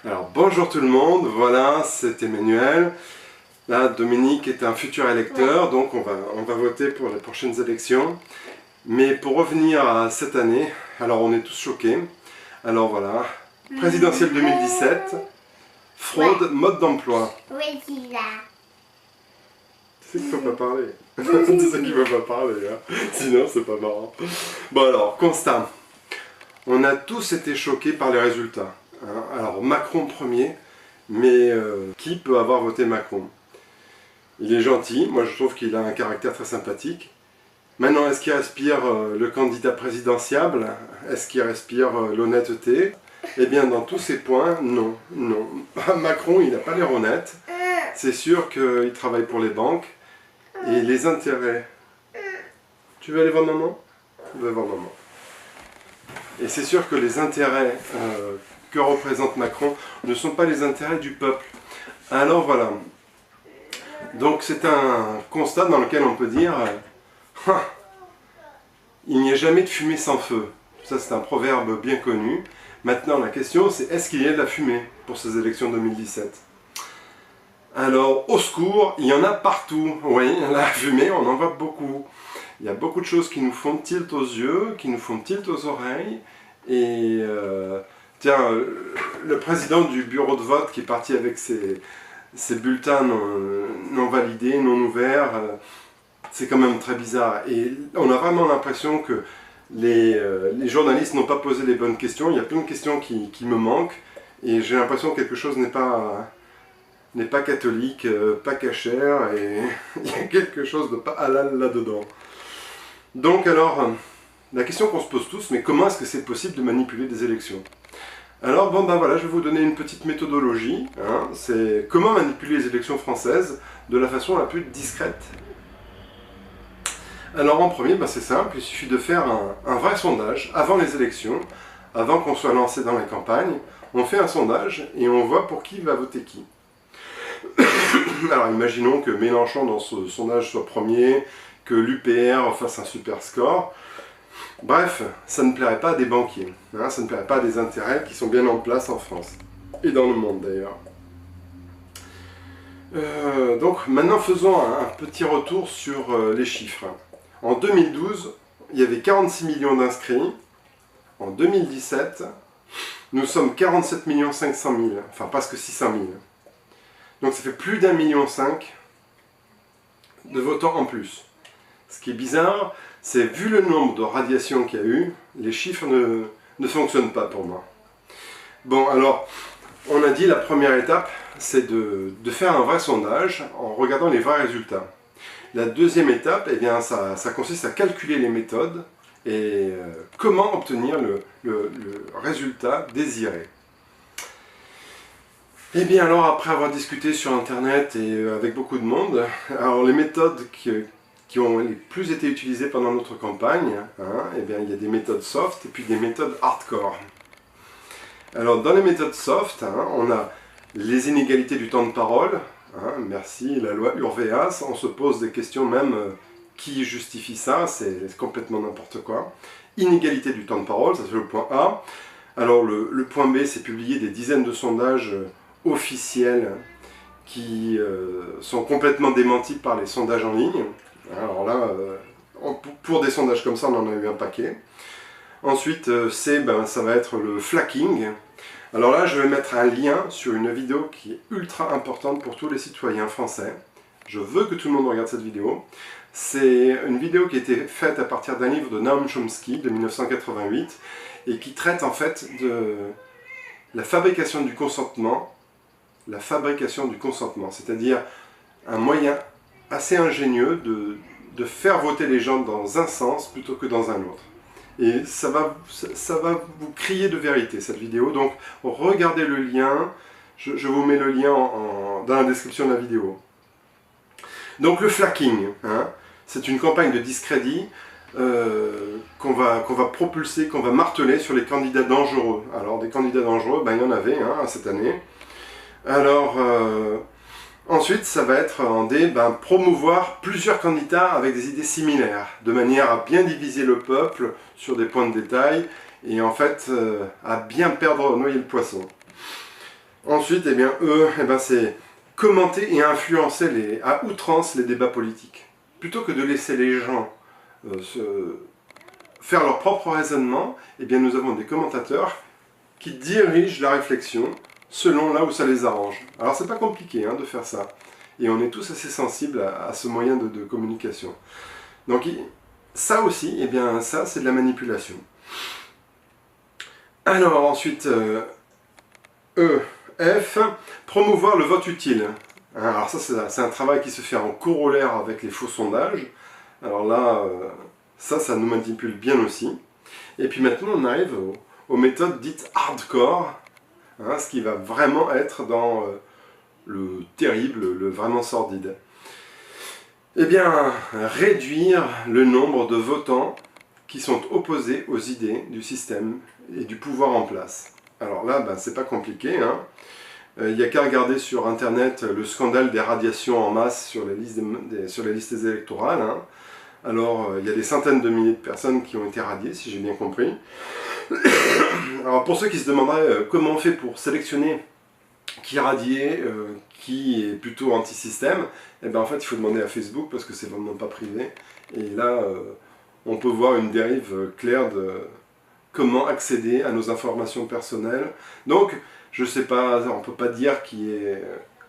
Alors bonjour tout le monde, voilà, c'est Emmanuel. Là, Dominique est un futur électeur, donc on va voter pour les prochaines élections. Mais pour revenir à cette année, alors on est tous choqués. Alors voilà, présidentielle 2017, fraude, mode d'emploi. Oui, c'est là. Tu sais qu'il ne faut pas parler. Tu sais qu'il ne faut pas parler, hein. Sinon c'est pas marrant. Bon alors, constat. On a tous été choqués par les résultats. Hein. Alors Macron premier, mais qui peut avoir voté Macron? Il est gentil, moi je trouve qu'il a un caractère très sympathique. Maintenant, est-ce qu'il respire le candidat présidentiable? Est-ce qu'il respire l'honnêteté? Eh bien, dans tous ces points, non, non. Macron, il n'a pas l'air honnête. C'est sûr qu'il travaille pour les banques. Et les intérêts... Tu veux aller voir maman? Je vais voir maman. Et c'est sûr que les intérêts que représente Macron ne sont pas les intérêts du peuple. Alors voilà. Donc c'est un constat dans lequel on peut dire il n'y a jamais de fumée sans feu. Ça c'est un proverbe bien connu. Maintenant la question c'est est-ce qu'il y a de la fumée pour ces élections 2017? Alors au secours, il y en a partout. Oui, la fumée on en voit beaucoup. Il y a beaucoup de choses qui nous font tilt aux yeux, qui nous font tilt aux oreilles. Et tiens, le président du bureau de vote qui est parti avec ses bulletins non validés, non ouverts, c'est quand même très bizarre. Et on a vraiment l'impression que les journalistes n'ont pas posé les bonnes questions. Il y a plein de questions qui me manquent. Et j'ai l'impression que quelque chose n'est pas catholique, pas cachère, et il y a quelque chose de pas halal là-dedans. Donc alors, la question qu'on se pose tous, mais comment est-ce que c'est possible de manipuler des élections? Alors bon ben voilà, je vais vous donner une petite méthodologie, hein, c'est comment manipuler les élections françaises de la façon la plus discrète. Alors en premier, ben, c'est simple, il suffit de faire un vrai sondage avant les élections, avant qu'on soit lancé dans la campagne, on fait un sondage et on voit pour qui va voter qui. Alors imaginons que Mélenchon dans ce sondage soit premier, que l'UPR fasse un super score. Bref, ça ne plairait pas à des banquiers, hein, ça ne plairait pas à des intérêts qui sont bien en place en France, et dans le monde d'ailleurs. Donc maintenant faisons un petit retour sur les chiffres. En 2012, il y avait 46 millions d'inscrits. En 2017, nous sommes 47 500 000, enfin presque 600 000. Donc ça fait plus d'1,5 million de votants en plus. Ce qui est bizarre, c'est vu le nombre de radiations qu'il y a eu, les chiffres ne fonctionnent pas pour moi. Bon, alors, on a dit la première étape, c'est de faire un vrai sondage en regardant les vrais résultats. La deuxième étape, eh bien, ça consiste à calculer les méthodes et comment obtenir le résultat désiré. Eh bien alors, après avoir discuté sur Internet et avec beaucoup de monde, alors les méthodes qui ont les plus été utilisées pendant notre campagne, hein, eh bien, il y a des méthodes soft et puis des méthodes hardcore. Alors dans les méthodes soft, hein, on a les inégalités du temps de parole, hein, merci la loi Urveas, on se pose des questions même qui justifie ça, c'est complètement n'importe quoi. Inégalité du temps de parole, ça c'est le point A. Alors le point B, c'est publier des dizaines de sondages officiels qui sont complètement démentis par les sondages en ligne. Alors là, pour des sondages comme ça, on en a eu un paquet. Ensuite, C, ben, ça va être le flacking. Alors là, je vais mettre un lien sur une vidéo qui est ultra importante pour tous les citoyens français. Je veux que tout le monde regarde cette vidéo. C'est une vidéo qui a été faite à partir d'un livre de Noam Chomsky de 1988 et qui traite en fait de la fabrication du consentement. La fabrication du consentement, c'est-à-dire un moyen assez ingénieux de faire voter les gens dans un sens plutôt que dans un autre. Et ça va vous crier de vérité cette vidéo, donc regardez le lien, je vous mets le lien dans la description de la vidéo. Donc le flacking, hein, c'est une campagne de discrédit qu'on va propulser, qu'on va marteler sur les candidats dangereux. Alors des candidats dangereux, ben, il y en avait hein, cette année. Alors, ensuite, ça va être en D, ben, promouvoir plusieurs candidats avec des idées similaires, de manière à bien diviser le peuple sur des points de détail, et en fait, à bien noyer le poisson. Ensuite, eh bien, eux, eh ben, c'est commenter et influencer à outrance les débats politiques. Plutôt que de laisser les gens faire leur propre raisonnement, eh bien, nous avons des commentateurs qui dirigent la réflexion selon là où ça les arrange. Alors, c'est pas compliqué de faire ça. Et on est tous assez sensibles à ce moyen de communication. Donc, ça aussi, eh bien, ça, c'est de la manipulation. Alors, ensuite, F, promouvoir le vote utile. Alors ça, c'est un travail qui se fait en corollaire avec les faux sondages. Alors là, ça nous manipule bien aussi. Et puis maintenant, on arrive aux méthodes dites hardcore, ce qui va vraiment être dans le terrible, le vraiment sordide. Eh bien, réduire le nombre de votants qui sont opposés aux idées du système et du pouvoir en place. Alors là, c'est pas compliqué. Il n'y a qu'à regarder sur internet le scandale des radiations en masse sur les listes électorales. Alors, il y a des centaines de milliers de personnes qui ont été radiées, si j'ai bien compris. Alors, pour ceux qui se demanderaient comment on fait pour sélectionner qui est radié, qui est plutôt anti-système, eh bien en fait, il faut demander à Facebook parce que c'est vraiment pas privé. Et là, on peut voir une dérive claire de comment accéder à nos informations personnelles. Donc, je sais pas, on peut pas dire qu'il y ait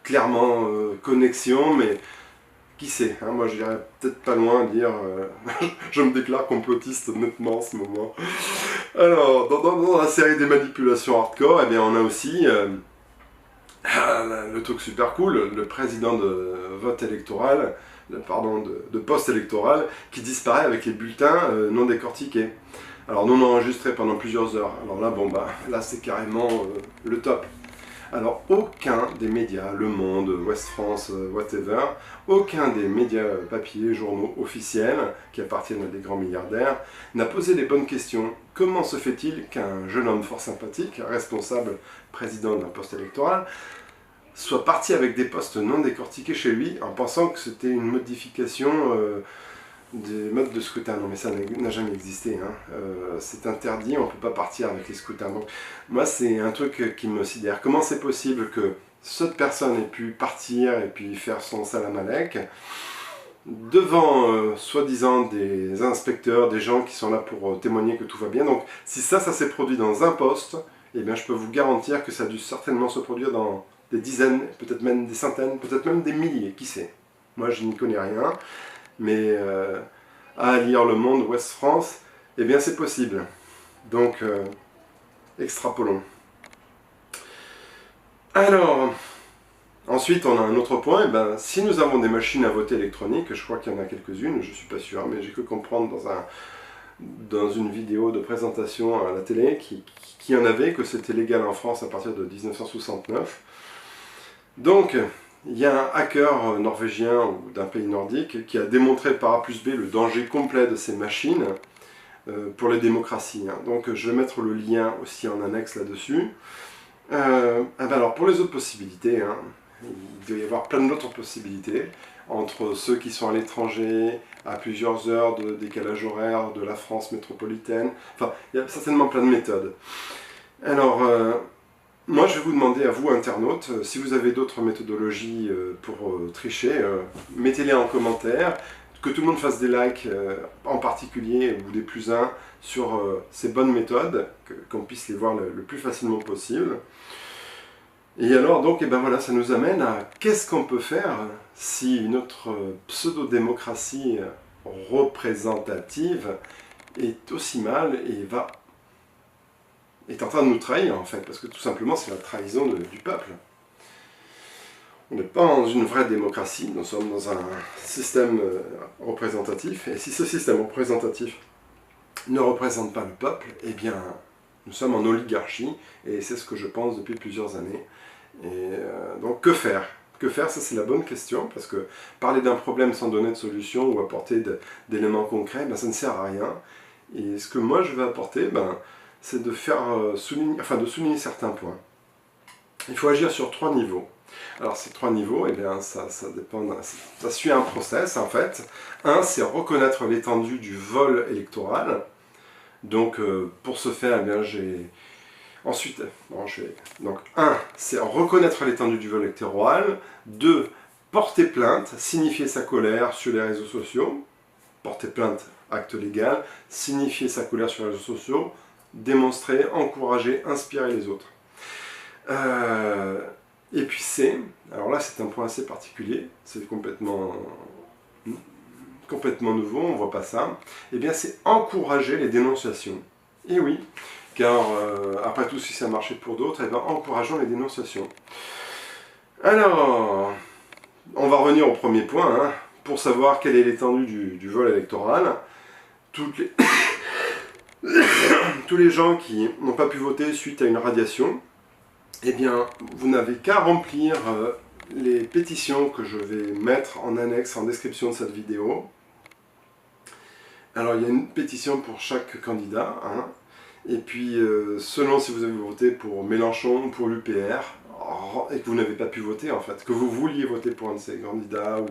clairement connexion, mais qui sait, moi je dirais peut-être pas loin à dire je me déclare complotiste nettement en ce moment. Alors, dans la série des manipulations hardcore, eh bien on a aussi le truc super cool, le président de vote électoral, de poste électoral, qui disparaît avec les bulletins non décortiqués. Alors non enregistrés pendant plusieurs heures. Alors là, là c'est carrément le top. Alors aucun des médias, Le Monde, Ouest France, whatever, aucun des médias papier, journaux officiels qui appartiennent à des grands milliardaires n'a posé les bonnes questions. Comment se fait-il qu'un jeune homme fort sympathique, responsable, président d'un poste électoral, soit parti avec des postes non décortiqués chez lui en pensant que c'était une modification des modes de scrutin? Non mais ça n'a jamais existé, c'est interdit, on ne peut pas partir avec les scrutins. Donc moi c'est un truc qui me sidère. Comment c'est possible que cette personne ait pu partir et puis faire son salam alek devant soi-disant des inspecteurs, des gens qui sont là pour témoigner que tout va bien? Donc si ça s'est produit dans un poste, eh bien je peux vous garantir que ça a dû certainement se produire dans des dizaines, peut-être même des centaines, peut-être même des milliers, qui sait? Moi je n'y connais rien. Mais à lire Le Monde, Ouest France, eh bien c'est possible. Donc, extrapolons. Alors, ensuite on a un autre point, si nous avons des machines à voter électroniques, je crois qu'il y en a quelques-unes, je ne suis pas sûr, mais j'ai cru comprendre dans une vidéo de présentation à la télé qu'il y en avait, que c'était légal en France à partir de 1969. Donc, il y a un hacker norvégien ou d'un pays nordique qui a démontré par A plus B le danger complet de ces machines pour les démocraties. Donc je vais mettre le lien aussi en annexe là-dessus. Alors pour les autres possibilités, il doit y avoir plein d'autres possibilités entre ceux qui sont à l'étranger, à plusieurs heures de décalage horaire de la France métropolitaine. Enfin, il y a certainement plein de méthodes. Alors, moi, je vais vous demander à vous, internautes, si vous avez d'autres méthodologies pour tricher, mettez-les en commentaire, que tout le monde fasse des likes en particulier, ou des plus uns, sur ces bonnes méthodes, qu'on puisse les voir le plus facilement possible. Et alors, donc, voilà, ça nous amène à qu'est-ce qu'on peut faire si notre pseudo-démocratie représentative est aussi mal et est en train de nous trahir, en fait, parce que tout simplement, c'est la trahison du peuple. On n'est pas dans une vraie démocratie, nous sommes dans un système représentatif, et si ce système représentatif ne représente pas le peuple, eh bien, nous sommes en oligarchie, et c'est ce que je pense depuis plusieurs années. Et donc, que faire? Que faire? Ça, c'est la bonne question, parce que parler d'un problème sans donner de solution ou apporter d'éléments concrets, ça ne sert à rien. Et ce que moi, je vais apporter, c'est de souligner certains points. Il faut agir sur 3 niveaux. Alors ces 3 niveaux, ça dépend, ça suit un process en fait. Un, c'est reconnaître l'étendue du vol électoral. Donc pour ce faire, Ensuite, bon, donc 1, c'est reconnaître l'étendue du vol électoral. 2, porter plainte, signifier sa colère sur les réseaux sociaux. Porter plainte, acte légal. Signifier sa colère sur les réseaux sociaux. Démontrer, encourager, inspirer les autres. Et puis C, alors là c'est un point assez particulier, c'est complètement nouveau, on ne voit pas ça. Eh bien c'est encourager les dénonciations. Et oui, car après tout si ça marchait pour d'autres, eh bien encourageons les dénonciations. Alors, on va revenir au premier point, hein, pour savoir quelle est l'étendue du vol électoral. Tous les gens qui n'ont pas pu voter suite à une radiation, eh bien, vous n'avez qu'à remplir les pétitions que je vais mettre en annexe, en description de cette vidéo. Alors, il y a une pétition pour chaque candidat, hein, et puis, selon si vous avez voté pour Mélenchon ou pour l'UPR, et que vous n'avez pas pu voter, en fait, que vous vouliez voter pour un de ces candidats,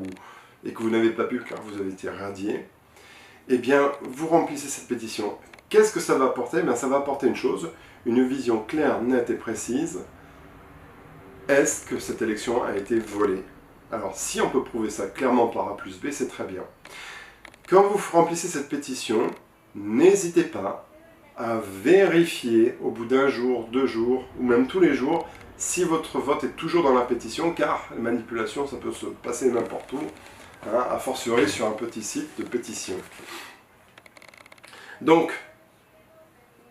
et que vous n'avez pas pu car vous avez été radié, eh bien, vous remplissez cette pétition. Qu'est-ce que ça va apporter? Bien, ça va apporter une chose, une vision claire, nette et précise. Est-ce que cette élection a été volée? Alors, si on peut prouver ça clairement par A plus B, c'est très bien. Quand vous remplissez cette pétition, n'hésitez pas à vérifier au bout d'un jour, 2 jours, ou même tous les jours, si votre vote est toujours dans la pétition, car la manipulation, ça peut se passer n'importe où, hein, a fortiori sur un petit site de pétition. Donc,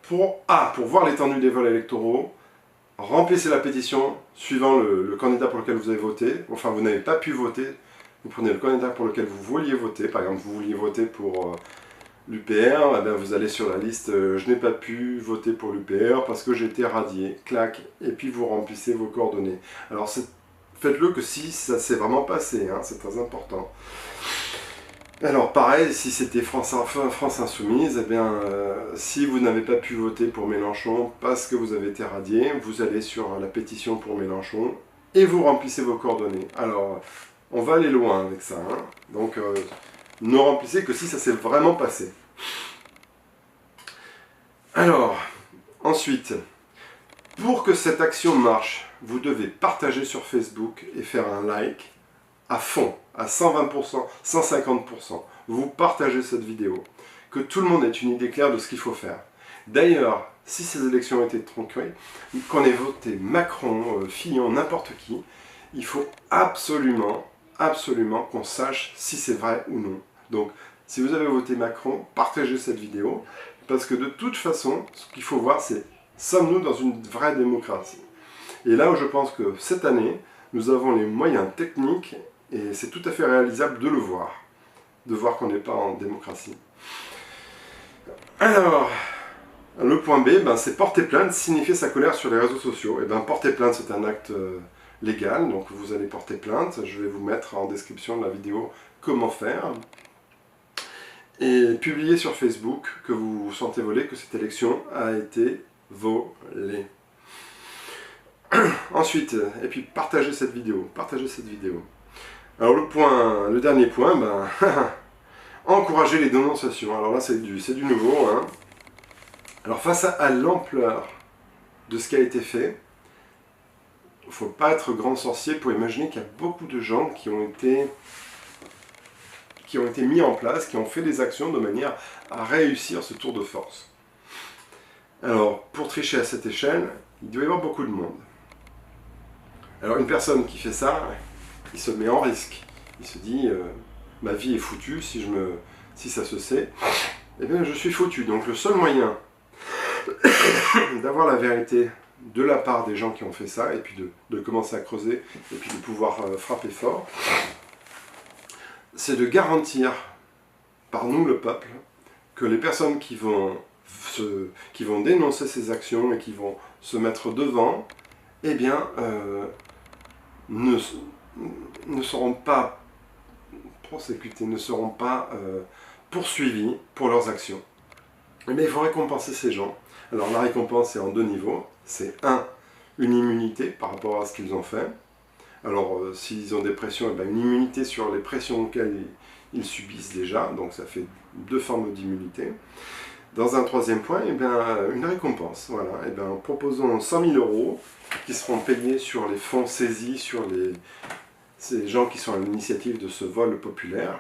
pour voir l'étendue des vols électoraux, remplissez la pétition suivant le candidat pour lequel vous avez voté. Enfin, vous n'avez pas pu voter, vous prenez le candidat pour lequel vous vouliez voter. Par exemple, vous vouliez voter pour l'UPR, eh bien, vous allez sur la liste je n'ai pas pu voter pour l'UPR parce que j'ai été radié, clac, et puis vous remplissez vos coordonnées. Alors, faites-le que si ça s'est vraiment passé, hein, c'est très important. Alors pareil, si c'était France Insoumise, eh bien, si vous n'avez pas pu voter pour Mélenchon parce que vous avez été radié, vous allez sur la pétition pour Mélenchon et vous remplissez vos coordonnées. Alors, on va aller loin avec ça, hein. Donc ne remplissez que si ça s'est vraiment passé. Alors, ensuite, pour que cette action marche, vous devez partager sur Facebook et faire un like à fond, à 120%, 150%. Vous partagez cette vidéo. Que tout le monde ait une idée claire de ce qu'il faut faire. D'ailleurs, si ces élections ont été tronquées, qu'on ait voté Macron, Fillon, n'importe qui, il faut absolument, absolument qu'on sache si c'est vrai ou non. Donc, si vous avez voté Macron, partagez cette vidéo, parce que de toute façon, ce qu'il faut voir, c'est sommes-nous dans une vraie démocratie? Et là où je pense que cette année, nous avons les moyens techniques, et c'est tout à fait réalisable de le voir, de voir qu'on n'est pas en démocratie. Alors, le point B, ben, c'est porter plainte, signifier sa colère sur les réseaux sociaux. Et bien, porter plainte, c'est un acte légal, donc vous allez porter plainte. Je vais vous mettre en description de la vidéo comment faire. Et publier sur Facebook que vous vous sentez volé, que cette élection a été volée. Ensuite, et puis partagez cette vidéo, Alors le dernier point, ben, encourager les dénonciations. Alors là c'est du nouveau, hein. Alors face à l'ampleur de ce qui a été fait, il ne faut pas être grand sorcier pour imaginer qu'il y a beaucoup de gens qui ont été mis en place, qui ont fait des actions de manière à réussir ce tour de force. Alors, pour tricher à cette échelle, il doit y avoir beaucoup de monde. Alors, une personne qui fait ça, il se met en risque. Il se dit, ma vie est foutue, si ça se sait, eh bien, je suis foutu. Donc, le seul moyen d'avoir la vérité de la part des gens qui ont fait ça, et puis de commencer à creuser, et puis de pouvoir frapper fort, c'est de garantir, par nous le peuple, que les personnes qui vont dénoncer ces actions et qui vont se mettre devant, eh bien, ne seront pas prosécutés, ne seront pas poursuivis pour leurs actions. Mais il faut récompenser ces gens. Alors la récompense est en 2 niveaux. C'est 1, une immunité par rapport à ce qu'ils ont fait. Alors s'ils ont des pressions, eh bien, une immunité sur les pressions auxquelles ils subissent déjà, donc ça fait 2 formes d'immunité. Dans un troisième point, eh bien, une récompense. Voilà. Eh bien, proposons 100 000 € qui seront payés sur les fonds saisis sur ces gens qui sont à l'initiative de ce vol populaire.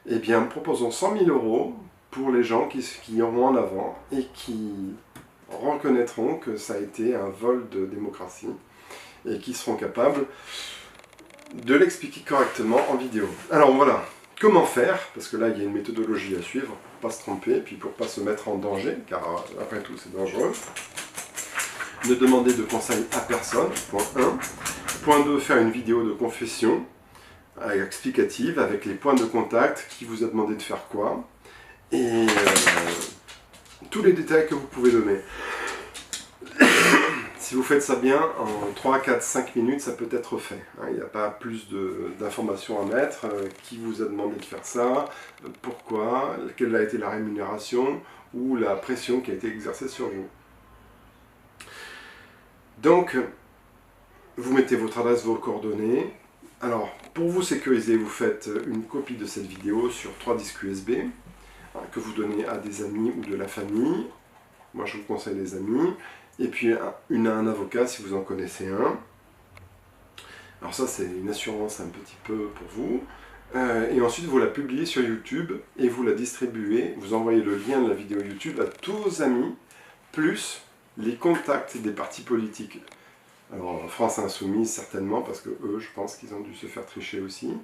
Eh bien, proposons 100 000 € pour les gens qui iront en avant et qui reconnaîtront que ça a été un vol de démocratie et qui seront capables de l'expliquer correctement en vidéo. Alors voilà, comment faire? Parce que là, il y a une méthodologie à suivre pour ne pas se tromper, et puis pour ne pas se mettre en danger, car après tout, c'est dangereux. Ne demander de conseils à personne, point 1. Point 2, faire une vidéo de confession explicative avec les points de contact, qui vous a demandé de faire quoi, et tous les détails que vous pouvez donner. Si vous faites ça bien, en 3, 4, 5 minutes, ça peut être fait. Il n'y a pas plus d'informations à mettre. Qui vous a demandé de faire ça? Pourquoi? Quelle a été la rémunération? Ou la pression qui a été exercée sur vous? Donc, vous mettez votre adresse, vos coordonnées. Alors, pour vous sécuriser, vous faites une copie de cette vidéo sur 3 disques USB que vous donnez à des amis ou de la famille. Moi, je vous conseille les amis. Et puis une à un avocat si vous en connaissez un. Alors ça, c'est une assurance un petit peu pour vous. Et ensuite, vous la publiez sur YouTube et vous la distribuez. Vous envoyez le lien de la vidéo YouTube à tous vos amis, plus les contacts des partis politiques. Alors, France Insoumise, certainement, parce que eux, je pense qu'ils ont dû se faire tricher aussi.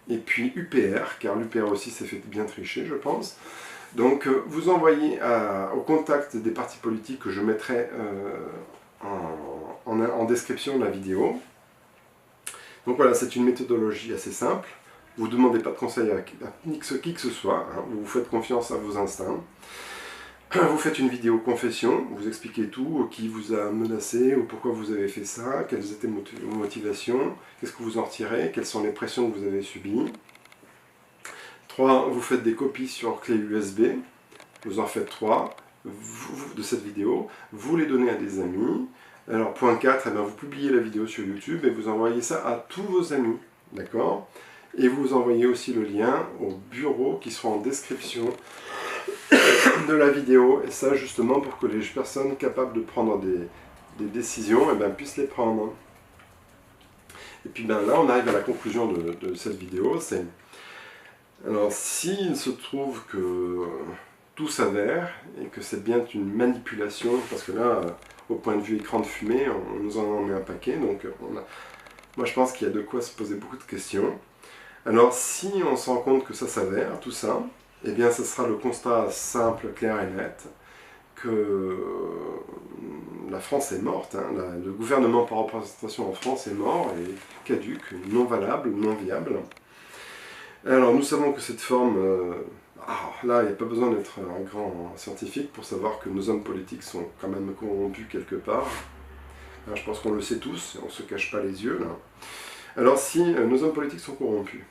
Et puis UPR, car l'UPR aussi s'est fait bien tricher, je pense. Donc, vous envoyez au contact des partis politiques que je mettrai en description de la vidéo. Donc voilà, c'est une méthodologie assez simple. Vous ne demandez pas de conseil à qui que ce soit, hein. Vous faites confiance à vos instincts. Vous faites une vidéo confession, vous expliquez tout, qui vous a menacé, ou pourquoi vous avez fait ça, quelles étaient vos motivations, qu'est-ce que vous en retirez, quelles sont les pressions que vous avez subies. 3. Vous faites des copies sur clé USB, vous en faites 3 de cette vidéo, vous les donnez à des amis. Alors point 4, eh bien, vous publiez la vidéo sur YouTube et vous envoyez ça à tous vos amis, d'accord? Et vous envoyez aussi le lien au bureau qui sera en description de la vidéo, et ça justement pour que les personnes capables de prendre des décisions eh bien, puissent les prendre. Et puis ben, là on arrive à la conclusion de cette vidéo, c'est... Alors, s'il se trouve que tout s'avère et que c'est bien une manipulation, parce que là, au point de vue écran de fumée, on nous en met un paquet, donc moi je pense qu'il y a de quoi se poser beaucoup de questions. Alors, si on se rend compte que ça s'avère, tout ça, eh bien, ce sera le constat simple, clair et net, que la France est morte, hein, le gouvernement par représentation en France est mort et caduque, non valable, non viable. Alors nous savons que cette forme, là il n'y a pas besoin d'être un grand scientifique pour savoir que nos hommes politiques sont quand même corrompus quelque part. Je pense qu'on le sait tous, on ne se cache pas les yeux là. Alors si nos hommes politiques sont corrompus,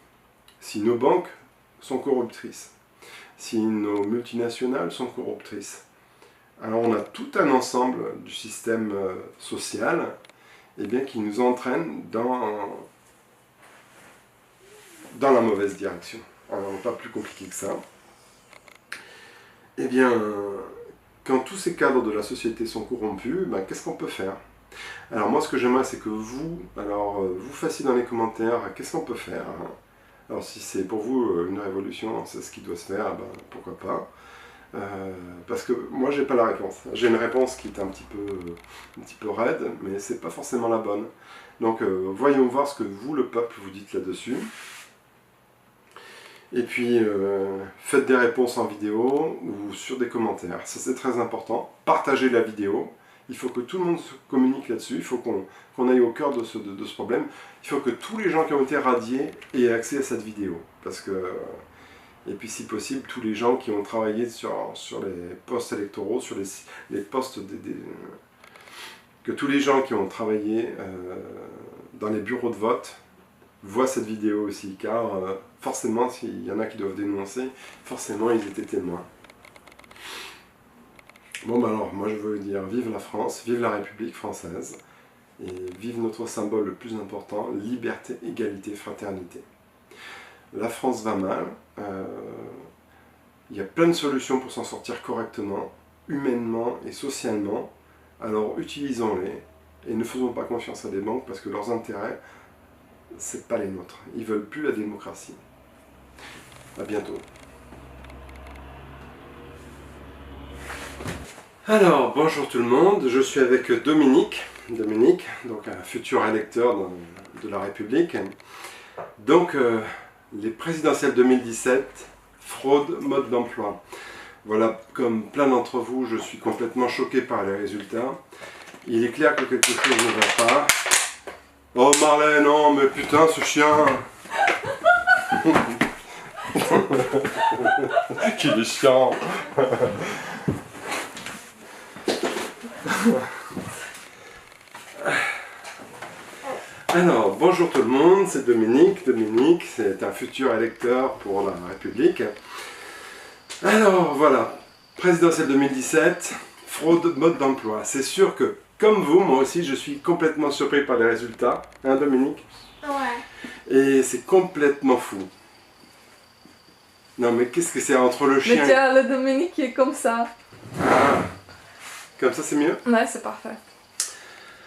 si nos banques sont corruptrices, si nos multinationales sont corruptrices, alors on a tout un ensemble du système social eh bien, qui nous entraîne dans la mauvaise direction. Alors, pas plus compliqué que ça. Eh bien, quand tous ces cadres de la société sont corrompus, ben, qu'est-ce qu'on peut faire? Alors moi, ce que j'aimerais, c'est que vous fassiez dans les commentaires, qu'est-ce qu'on peut faire? Alors si c'est pour vous une révolution, c'est ce qui doit se faire, ben, pourquoi pas? Parce que moi, j'ai pas la réponse. J'ai une réponse qui est un petit peu raide, mais c'est pas forcément la bonne. Donc, voyons voir ce que vous, le peuple, vous dites là-dessus. Et puis, faites des réponses en vidéo ou sur des commentaires. Ça, c'est très important. Partagez la vidéo. Il faut que tout le monde se communique là-dessus. Il faut qu'on aille au cœur de ce problème. Il faut que tous les gens qui ont été radiés aient accès à cette vidéo. Parce que, et puis, si possible, tous les gens qui ont travaillé sur les postes électoraux, sur les postes que tous les gens qui ont travaillé dans les bureaux de vote voient cette vidéo aussi, car forcément, s'il y en a qui doivent dénoncer, forcément, ils étaient témoins. Bon, ben alors, moi je veux dire, vive la France, vive la République française, et vive notre symbole le plus important, liberté, égalité, fraternité. La France va mal, Il y a plein de solutions pour s'en sortir correctement, humainement et socialement. Alors utilisons-les et ne faisons pas confiance à des banques parce que leurs intérêts, c'est pas les nôtres. Ils veulent plus la démocratie. À bientôt. Alors, bonjour tout le monde, je suis avec Dominique, donc un futur électeur de la République. Donc, les présidentielles 2017, fraude, mode d'emploi. Voilà, comme plein d'entre vous, je suis complètement choqué par les résultats. Il est clair que quelque chose ne va pas. Oh Marlène, non, mais putain, ce chien. Qu'il est chiant. Alors, bonjour tout le monde, c'est Dominique. Dominique, c'est un futur électeur pour la République. Alors, voilà, présidentielle 2017, fraude, mode d'emploi. C'est sûr que, comme vous, moi aussi, je suis complètement surpris par les résultats. Hein, Dominique? Ouais. Et c'est complètement fou. Non, mais qu'est-ce que c'est entre le chien... Mais tiens, le Dominique qui est comme ça. Ah, comme ça, c'est mieux? Ouais, c'est parfait.